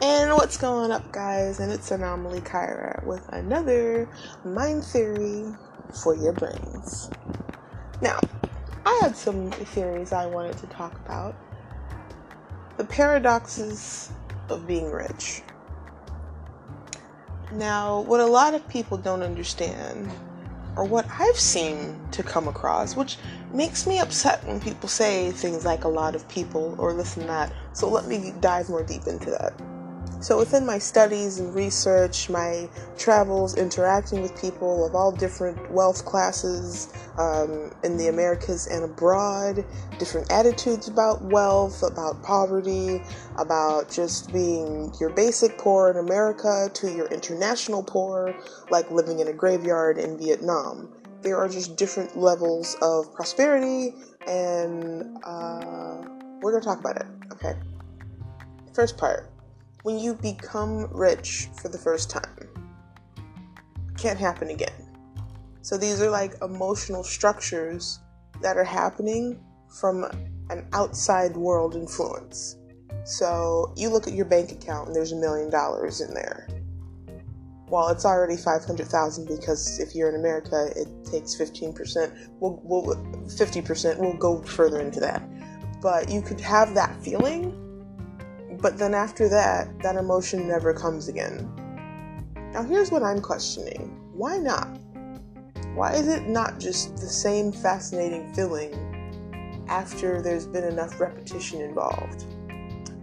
And what's going up, guys? And it's Anomalycyra with another mind theory for your brains. Now, I had some theories I wanted to talk about. The paradoxes of being rich. Now, what a lot of people don't understand, or what I've seen to come across, which makes me upset when people say things like a lot of people or this and that. So let me dive more deep into that. So within my studies and research, my travels, interacting with people of all different wealth classes in the Americas and abroad, different attitudes about wealth, about poverty, about just being your basic poor in America to your international poor, like living in a graveyard in Vietnam. There are just different levels of prosperity, and we're going to talk about it, okay? First part. When you become rich for the first time, can't happen again. So these are like emotional structures that are happening from an outside world influence. So you look at your bank account and there's $1 million in there. Well, it's already 500,000 because if you're in America, it takes 15%. 50%. We'll go further into that. But you could have that feeling. But then after that emotion never comes again. Now here's what I'm questioning. Why not? Why is it not just the same fascinating feeling after there's been enough repetition involved?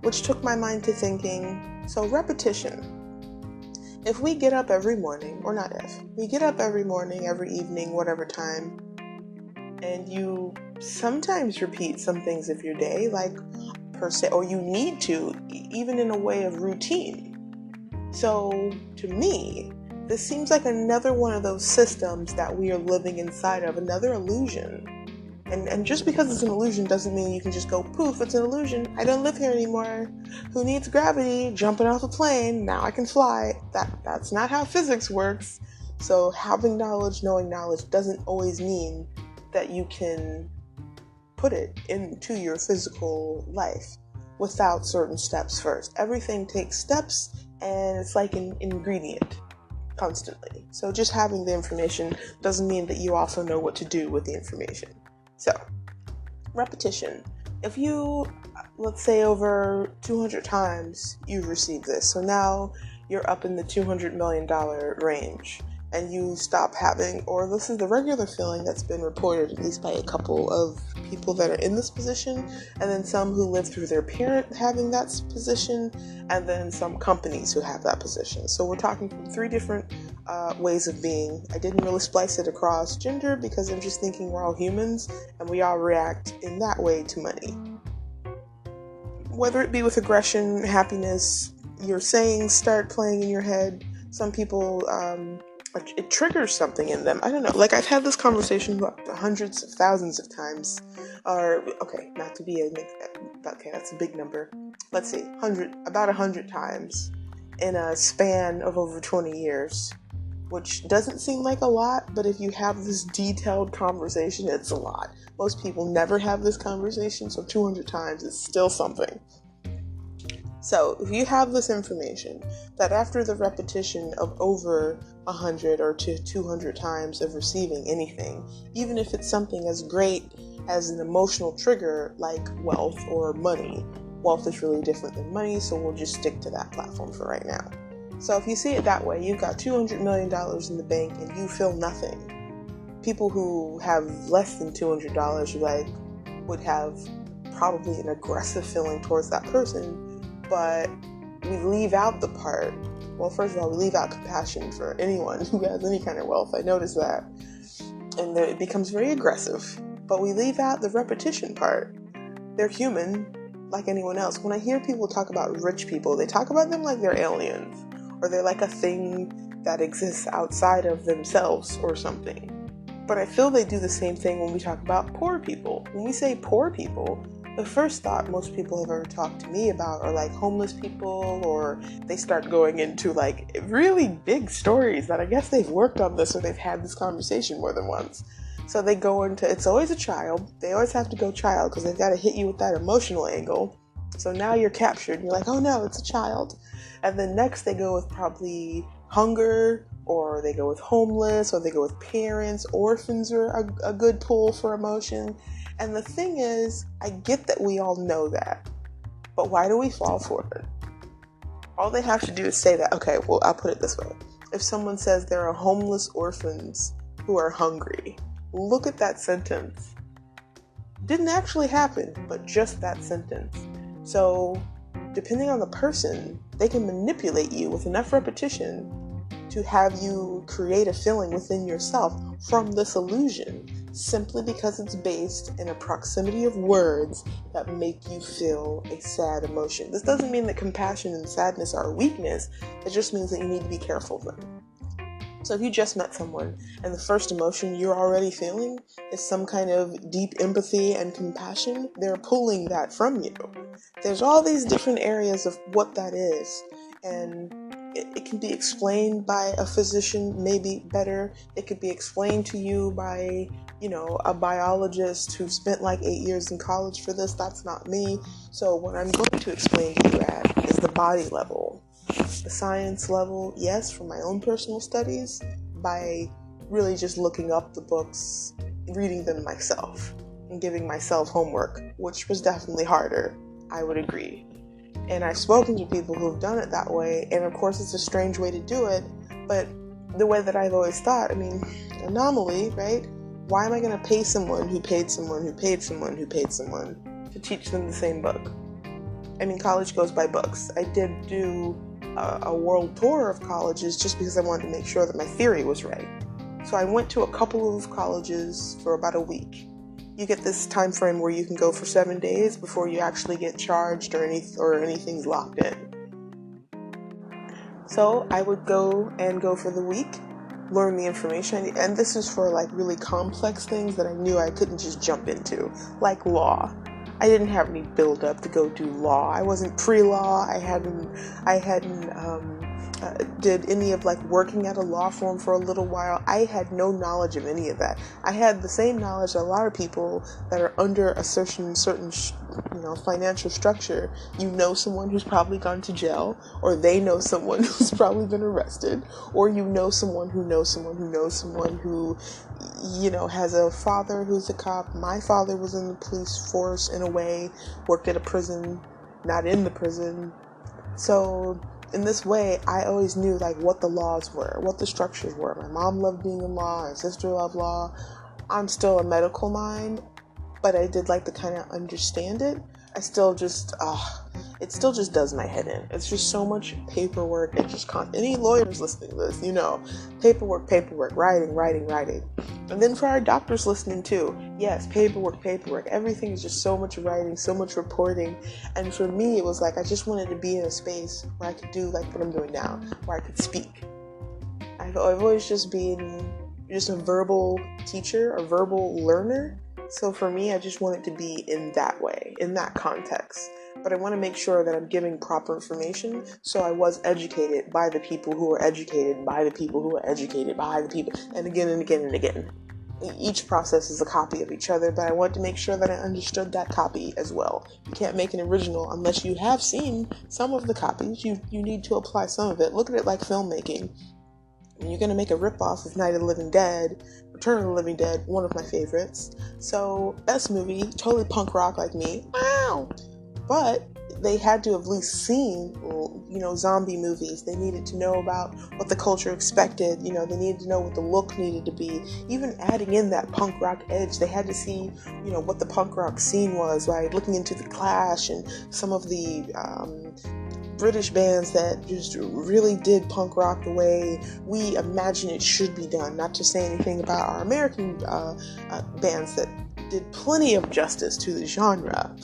Which took my mind to thinking, so repetition. If we get up every morning, or not if, we get up every morning, every evening, whatever time, and you sometimes repeat some things of your day, like per se, or you need to, even in a way of routine. So to me, this seems like another one of those systems that we are living inside of, another illusion. And just because it's an illusion doesn't mean you can just go, poof, it's an illusion. I don't live here anymore. Who needs gravity? Jumping off a plane, now I can fly. That's not how physics works. So having knowledge, knowing knowledge doesn't always mean that you can put it into your physical life without certain steps first. Everything takes steps, and it's like an ingredient constantly. So just having the information doesn't mean that you also know what to do with the information. So, repetition. If you, let's say over 200 times you've received this, so now you're up in the $200 million range, and you stop having, or this is the regular feeling that's been reported at least by a couple of people that are in this position, and then some who live through their parent having that position, and then some companies who have that position. So we're talking from three different ways of being. I didn't really splice it across gender because I'm just thinking we're all humans and we all react in that way to money. Whether it be with aggression, happiness, your sayings start playing in your head. Some people, it triggers something in them. I don't know. Like, I've had this conversation hundreds of thousands of times. Or, okay, not to be okay, that's a big number. Let's see, about 100 times in a span of over 20 years, which doesn't seem like a lot, but if you have this detailed conversation, it's a lot. Most people never have this conversation, so 200 times is still something. So if you have this information that after the repetition of over 100 or to 200 times of receiving anything, even if it's something as great as an emotional trigger like wealth or money, wealth is really different than money, so we'll just stick to that platform for right now. So if you see it that way, you've got $200 million in the bank and you feel nothing. People who have less than $200 would have probably an aggressive feeling towards that person. But we leave out the part, well, first of all, we leave out compassion for anyone who has any kind of wealth. I noticed that. And it becomes very aggressive. But we leave out the repetition part. They're human, like anyone else. When I hear people talk about rich people, they talk about them like they're aliens. Or they're like a thing that exists outside of themselves or something. But I feel they do the same thing when we talk about poor people. When we say poor people, the first thought most people have ever talked to me about are like homeless people, or they start going into like really big stories that I guess they've worked on this or they've had this conversation more than once. So they go into, it's always a child. They always have to go child because they've got to hit you with that emotional angle. So now you're captured. You're like, oh no, it's a child. And then next they go with probably hunger, or they go with homeless, or they go with parents. Orphans are a good pull for emotion. And the thing is, I get that we all know that, but why do we fall for it? All they have to do is say that. Okay, well, I'll put it this way. If someone says there are homeless orphans who are hungry, look at that sentence. Didn't actually happen, but just that sentence. So, depending on the person, they can manipulate you with enough repetition to have you create a feeling within yourself from this illusion, simply because it's based in a proximity of words that make you feel a sad emotion. This doesn't mean that compassion and sadness are a weakness. It just means that you need to be careful of them. So if you just met someone and the first emotion you're already feeling is some kind of deep empathy and compassion, they're pulling that from you. There's all these different areas of what that is, and it can be explained by a physician, maybe better. It could be explained to you by, a biologist who spent like 8 years in college for this. That's not me. So what I'm going to explain to you at is the body level. The science level, yes, from my own personal studies, by really just looking up the books, reading them myself, and giving myself homework, which was definitely harder, I would agree. And I've spoken to people who've done it that way, and of course it's a strange way to do it, but the way that I've always thought, anomaly, right? Why am I going to pay someone who paid someone who paid someone who paid someone to teach them the same book? College goes by books. I did do a world tour of colleges just because I wanted to make sure that my theory was right. So I went to a couple of colleges for about a week. You get this time frame where you can go for 7 days before you actually get charged or anything's locked in. So I would go for the week, learn the information, and this is for like really complex things that I knew I couldn't just jump into, like law. I didn't have any build up to go do law. I wasn't pre-law. I hadn't did any of like working at a law firm for a little while. I had no knowledge of any of that. I had the same knowledge that a lot of people that are under a certain financial structure. You know someone who's probably gone to jail, or they know someone who's probably been arrested, or you know someone who knows someone who knows someone who has a father who's a cop. My father was in the police force in a way, worked at a prison, not in the prison. So in this way, I always knew like what the laws were, what the structures were. My mom loved being in law, my sister loved law. I'm still a medical mind, but I did like to kind of understand it. I still just, it still just does my head in. It's just so much paperwork. It just any lawyers listening to this, paperwork, writing. And then for our doctors listening too, yes, paperwork. Everything is just so much writing, so much reporting. And for me, it was like, I just wanted to be in a space where I could do like what I'm doing now, where I could speak. I've always just been just a verbal teacher, a verbal learner. So for me, I just want it to be in that way, in that context. But I want to make sure that I'm giving proper information. So I was educated by the people who were educated by the people who were educated by the people, and again and again and again. Each process is a copy of each other, but I want to make sure that I understood that copy as well. You can't make an original unless you have seen some of the copies. You need to apply some of it. Look at it like filmmaking. When you're going to make a ripoff of Night of the Living Dead, Return of the Living Dead, one of my favorites. So, best movie, totally punk rock like me. Wow! But they had to have at least seen, zombie movies. They needed to know about what the culture expected. They needed to know what the look needed to be. Even adding in that punk rock edge, they had to see, what the punk rock scene was, right? Looking into the Clash and some of the British bands that just really did punk rock the way we imagine it should be done. Not to say anything about our American bands that did plenty of justice to the genre,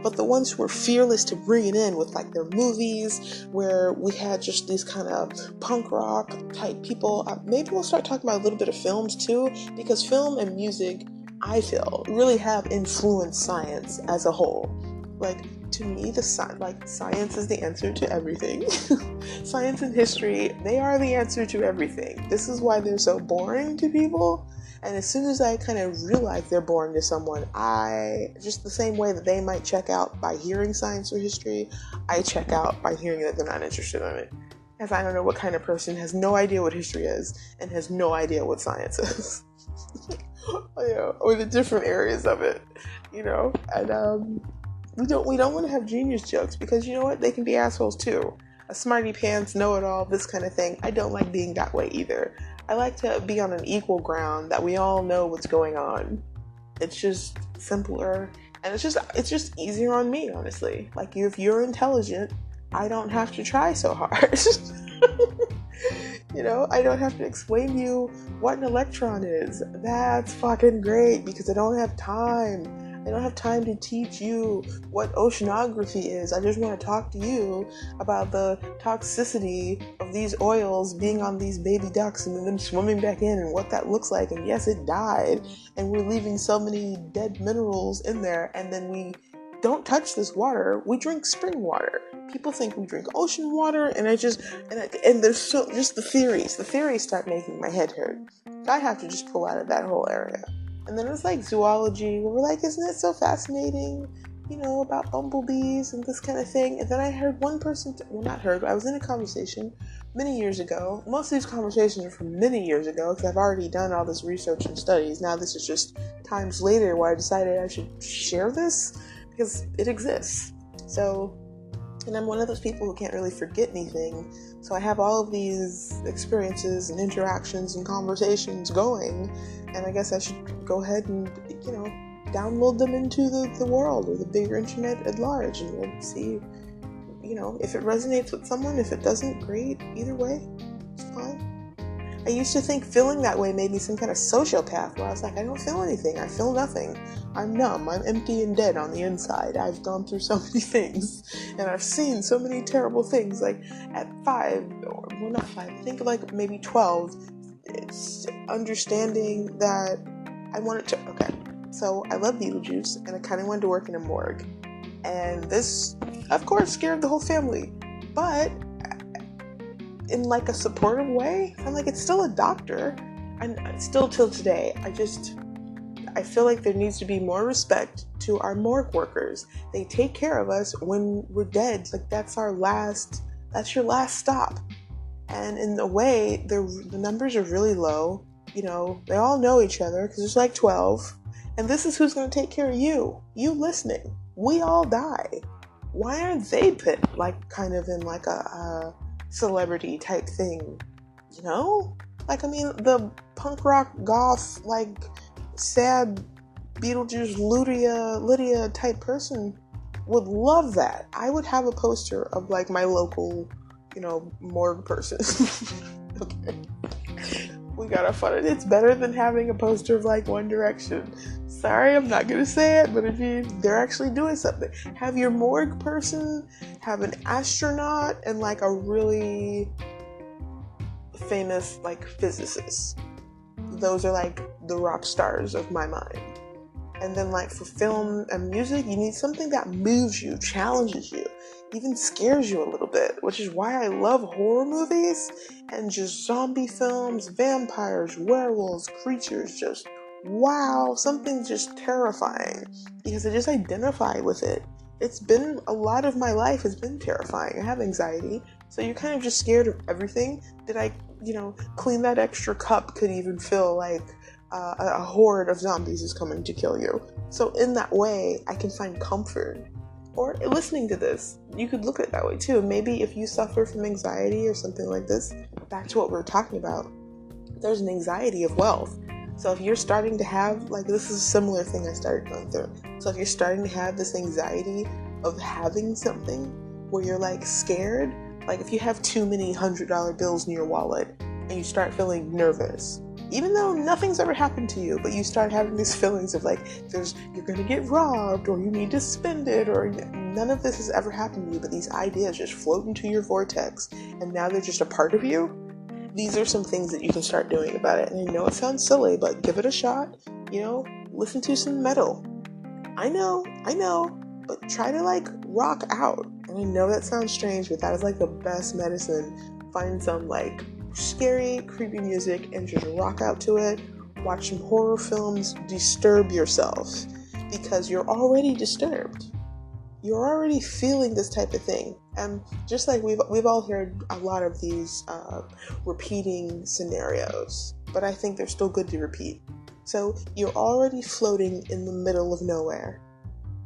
but the ones who were fearless to bring it in with like their movies, where we had just these kind of punk rock type people. Maybe we'll start talking about a little bit of films too, because film and music, I feel, really have influenced science as a whole. Like, to me, science is the answer to everything. Science and history, they are the answer to everything. This is why they're so boring to people. And as soon as I kind of realize they're boring to someone, just the same way that they might check out by hearing science or history, I check out by hearing that they're not interested in it. Because I don't know what kind of person has no idea what history is and has no idea what science is. Or the different areas of it, and we don't want to have genius jokes, because you know what, they can be assholes too. A smarty pants, know-it-all, this kind of thing. I don't like being that way either. I like to be on an equal ground that we all know what's going on. It's just simpler, and it's just easier on me, honestly. Like, if you're intelligent, I don't have to try so hard. I don't have to explain to you what an electron is. That's fucking great, because I don't have time. I don't have time to teach you what oceanography is. I just want to talk to you about the toxicity of these oils being on these baby ducks and then them swimming back in and what that looks like. And yes, it died. And we're leaving so many dead minerals in there. And then we don't touch this water. We drink spring water. People think we drink ocean water, and there's so just the theories. The theories start making my head hurt. I have to just pull out of that whole area. And then it's like zoology, where we're like, isn't it so fascinating, about bumblebees and this kind of thing? And then I heard one person, I was in a conversation many years ago. Most of these conversations are from many years ago, because I've already done all this research and studies. Now this is just times later where I decided I should share this, because it exists. And I'm one of those people who can't really forget anything. So I have all of these experiences and interactions and conversations going. And I guess I should go ahead and, download them into the world, or the bigger internet at large, and we'll see, if it resonates with someone. If it doesn't, great. Either way, it's fine. I used to think feeling that way made me some kind of sociopath, where I was like, I don't feel anything. I feel nothing. I'm numb. I'm empty and dead on the inside. I've gone through so many things, and I've seen so many terrible things. Like at 5, not 5, I think like maybe 12, it's understanding that I wanted to, so I love Beetlejuice, and I kind of wanted to work in a morgue. And this, of course, scared the whole family. But in like a supportive way, I'm like, it's still a doctor. And still till today, I feel like there needs to be more respect to our morgue workers. They take care of us when we're dead. Like, that's your last stop. And in a way, the numbers are really low. They all know each other, because there's like 12. And this is who's going to take care of you. You listening. We all die. Why aren't they put, like, kind of in like a celebrity type thing? Like, I mean, the punk rock goth, like, sad Beetlejuice Lydia type person would love that. I would have a poster of like my local, morgue person. Okay. We gotta fund it. It's better than having a poster of like One Direction. Sorry, I'm not gonna say it, but they're actually doing something. Have your morgue person have an astronaut and like a really famous like physicist. Those are like the rock stars of my mind. And then like for film and music, you need something that moves you, challenges you, even scares you a little bit, which is why I love horror movies and just zombie films, vampires, werewolves, creatures, just wow, something just terrifying, because I just identify with it. It's been a lot of my life has been terrifying. I have anxiety, so you're kind of just scared of everything. Did I, clean that extra cup could even feel like a horde of zombies is coming to kill you. So in that way, I can find comfort. Or listening to this, you could look at it that way too. Maybe if you suffer from anxiety or something like this, back to what we were talking about, there's an anxiety of wealth. So if you're starting to have, like, this is a similar thing I started going through. So if you're starting to have this anxiety of having something where you're like scared, like if you have too many $100 bills in your wallet and you start feeling nervous, even though nothing's ever happened to you, but you start having these feelings of like, you're gonna get robbed, or you need to spend it, or none of this has ever happened to you, but these ideas just float into your vortex, and now they're just a part of you. These are some things that you can start doing about it. And I know it sounds silly, but give it a shot. Listen to some metal. I know. but try to like rock out. And I know that sounds strange, but that is like the best medicine. Find some like scary, creepy music and just rock out to it. Watch some horror films, disturb yourself, because you're already disturbed. You're already feeling this type of thing. And just like we've all heard a lot of these repeating scenarios, but I think they're still good to repeat. So you're already floating in the middle of nowhere.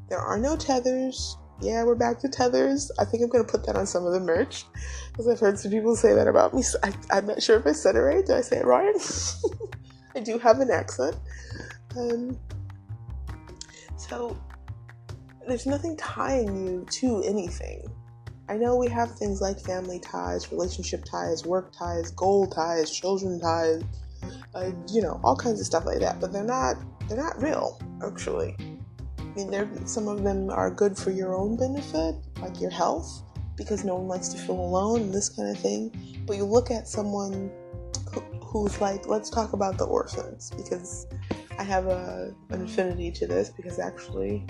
There are no tethers. Yeah, we're back to tethers. I think I'm going to put that on some of the merch, because I've heard some people say that about me. I'm not sure if I said it right. Did I say it right? I do have an accent. So there's nothing tying you to anything. I know we have things like family ties, relationship ties, work ties, goal ties, children ties, all kinds of stuff like that, but they're not real, actually. I mean, some of them are good for your own benefit, like your health, because no one likes to feel alone and this kind of thing. But you look at someone who's like, let's talk about the orphans, because I have an affinity to this, because actually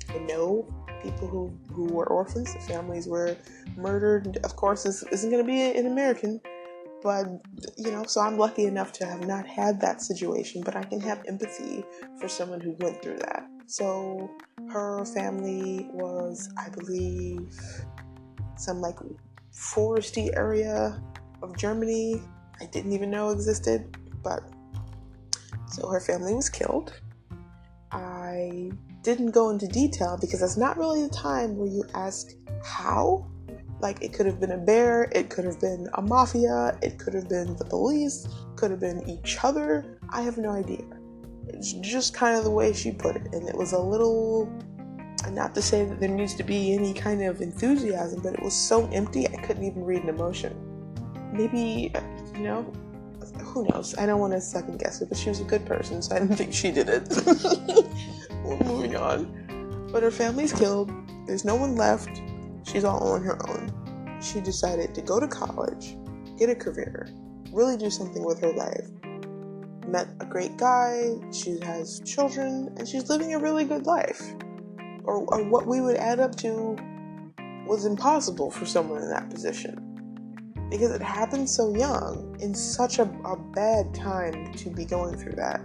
I know people who were orphans. The families were murdered. Of course, this isn't going to be an American, but so I'm lucky enough to have not had that situation, but I can have empathy for someone who went through that. So her family was, I believe, some like foresty area of Germany I didn't even know existed, but so her family was killed. I didn't go into detail because that's not really the time where you ask how. Like, it could have been a bear, it could have been a mafia, it could have been the police, could have been each other. I have no idea. It's just kind of the way she put it, and it was a little, not to say that there needs to be any kind of enthusiasm, but it was so empty I couldn't even read an emotion. Maybe, who knows? I don't want to second guess it, but she was a good person, so I didn't think she did it. We're moving on. But her family's killed. There's no one left. She's all on her own. She decided to go to college, get a career, really do something with her life. Met a great guy, she has children, and she's living a really good life. Or what we would add up to was impossible for someone in that position. Because it happened so young, in such a bad time to be going through that.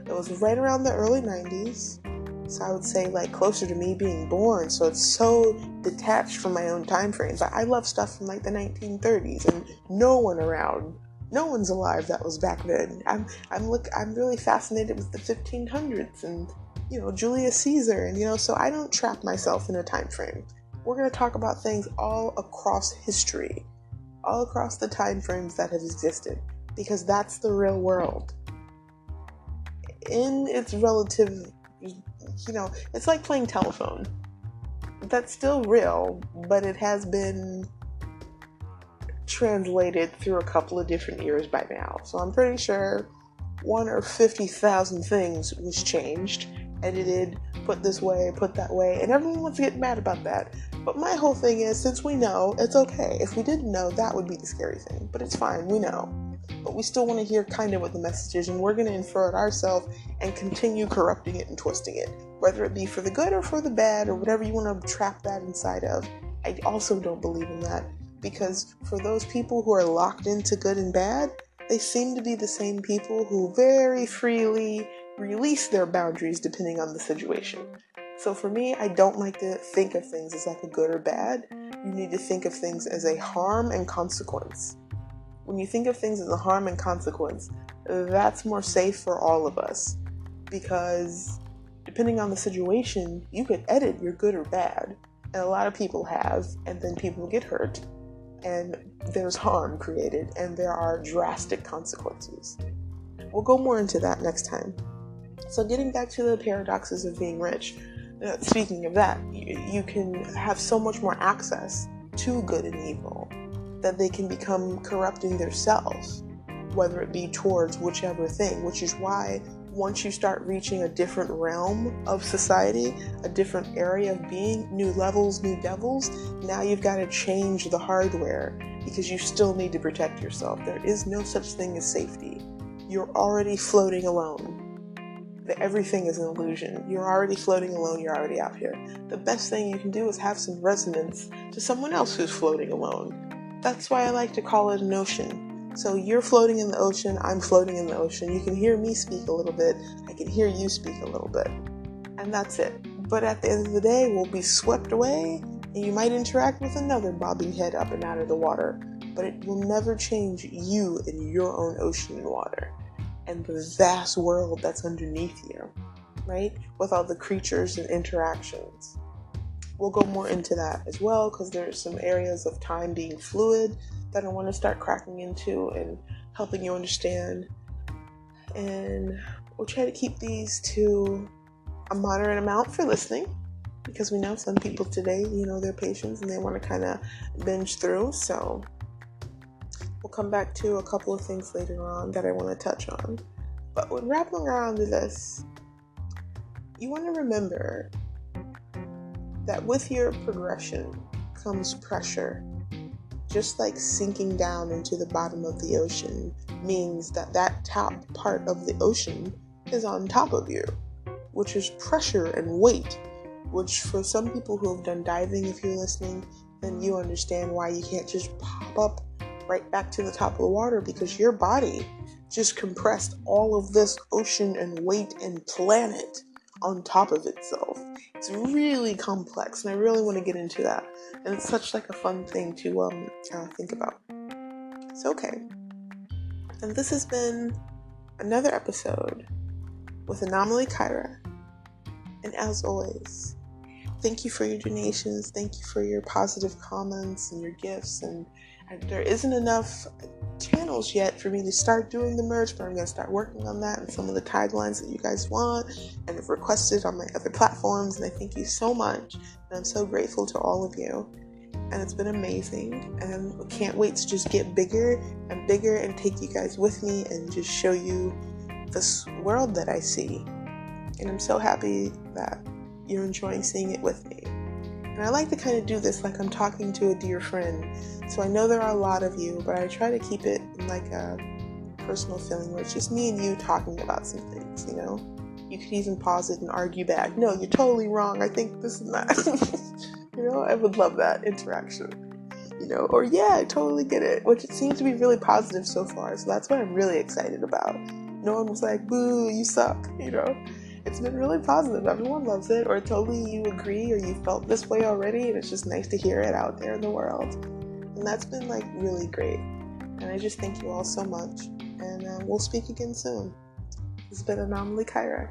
It was right around the early 90s. So I would say like closer to me being born. So it's so detached from my own time frames. I love stuff from like the 1930s and no one's alive that was back then. I'm really fascinated with the 1500s and Julius Caesar and so I don't trap myself in a time frame. We're going to talk about things all across history, all across the time frames that have existed, because that's the real world. In its relative, it's like playing telephone. That's still real, but it has been translated through a couple of different eras by now. So I'm pretty sure 1 or 50,000 things was changed, edited, put this way, put that way, and everyone wants to get mad about that. But my whole thing is, since we know, it's okay. If we didn't know, that would be the scary thing. But it's fine, we know. But we still want to hear kind of what the message is, and we're going to infer it ourselves and continue corrupting it and twisting it, whether it be for the good or for the bad or whatever you want to trap that inside of. I also don't believe in that, because for those people who are locked into good and bad, they seem to be the same people who very freely release their boundaries depending on the situation. So for me, I don't like to think of things as like a good or bad. You need to think of things as a harm and consequence. When you think of things as a harm and consequence, that's more safe for all of us, because depending on the situation, you could edit your good or bad, and a lot of people have, and then people get hurt, and there's harm created, and there are drastic consequences. We'll go more into that next time. So getting back to the paradoxes of being rich, speaking of that, you can have so much more access to good and evil that they can become corrupting themselves, whether it be towards whichever thing, which is why once you start reaching a different realm of society, a different area of being, new levels, new devils, now you've got to change the hardware, because you still need to protect yourself. There is no such thing as safety. You're already floating alone. that everything is an illusion. You're already floating alone, you're already out here. The best thing you can do is have some resonance to someone else who's floating alone. That's why I like to call it an ocean. So you're floating in the ocean, I'm floating in the ocean. You can hear me speak a little bit, I can hear you speak a little bit. And that's it. But at the end of the day, we'll be swept away, and you might interact with another bobbing head up and out of the water. But it will never change you in your own ocean and water and the vast world that's underneath you, right? With all the creatures and interactions. We'll go more into that as well, because there's some areas of time being fluid that I want to start cracking into and helping you understand. And we'll try to keep these to a moderate amount for listening, because we know some people today, their patience and they want to kind of binge through. So we'll come back to a couple of things later on that I want to touch on. But when wrapping around to this, you want to remember that with your progression comes pressure. Just like sinking down into the bottom of the ocean means that top part of the ocean is on top of you, which is pressure and weight, which for some people who have done diving, if you're listening, then you understand why you can't just pop up right back to the top of the water, because your body just compressed all of this ocean and weight and planet on top of itself. It's really complex, and I really want to get into that. And it's such like a fun thing to think about. So okay, and this has been another episode with Anomalycyra. And as always, thank you for your donations. Thank you for your positive comments and your gifts. And there isn't enough channels yet for me to start doing the merch, but I'm going to start working on that and some of the taglines that you guys want and have requested on my other platforms. And I thank you so much. And I'm so grateful to all of you. And it's been amazing. And I can't wait to just get bigger and bigger and take you guys with me and just show you this world that I see. And I'm so happy that you're enjoying seeing it with me. And I like to kind of do this like I'm talking to a dear friend. So I know there are a lot of you, but I try to keep it in like a personal feeling where it's just me and you talking about some things, You could even pause it and argue back. No, you're totally wrong. I think this and that. I would love that interaction. Or yeah, I totally get it. Which it seems to be really positive so far. So that's what I'm really excited about. No one was like, boo, you suck, It's been really positive. Everyone loves it, or totally you agree, or you felt this way already, and it's just nice to hear it out there in the world. And that's been like really great. And I just thank you all so much. And we'll speak again soon. This has been Anomalycyra.